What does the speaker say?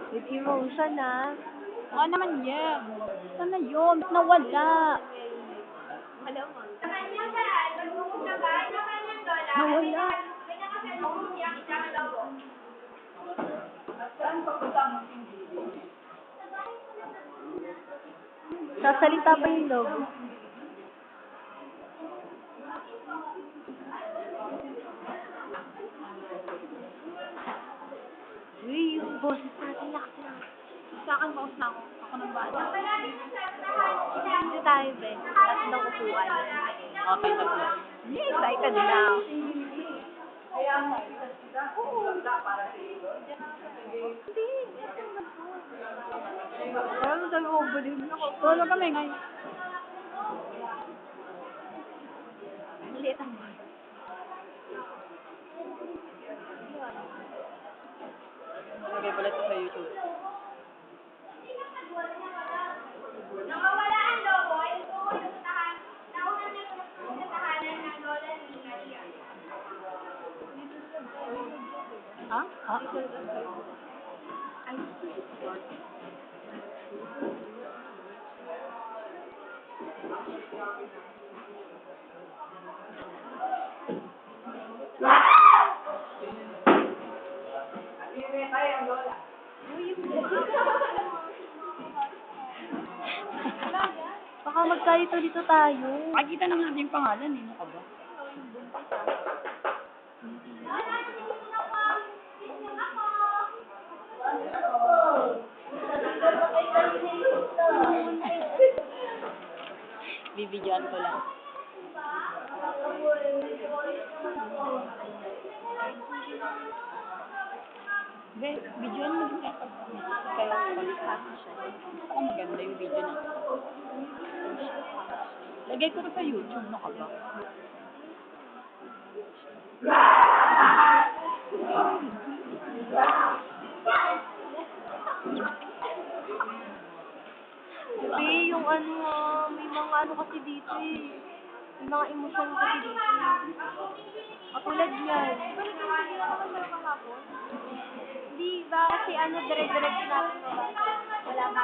With emotion, ah. Oo naman yan. Sana yun? Nawala. Alam mo. Nawala. Sasalita pa yung log. Uy, yung boses natin lakas na. Sa akin, paus na ako. Ako ng bata. Dito tayo, Ben. Tatlong upuan. Okay, tatlo. Excited na. Hindi. Parang sabi mo, bulim na ako. Wala kami ngayon. Liit ang boy. Okay, pala ito sa YouTube. Nawawala ang lobo, yung buhay sa tahanan, nauna na yung sa tahanan ng lola ni Maria. Ha? Ha? Ay, baka magkalito-lito tayo. Makikita naman natin yung pangalan eh. Ano ka ba? Bibidyoan ko lang. Be, bidyoan mo din kapag kayo pag-happy siya. Gusto ko maganda yung video na. Lagay ko rin sa YouTube, no ka ba? Hindi, yung ano may mga ano kasi dito eh. May mga emosyon kasi dito. Katulad yan. Hindi ba kasi ano dire-diretso natin ba? Wala ka.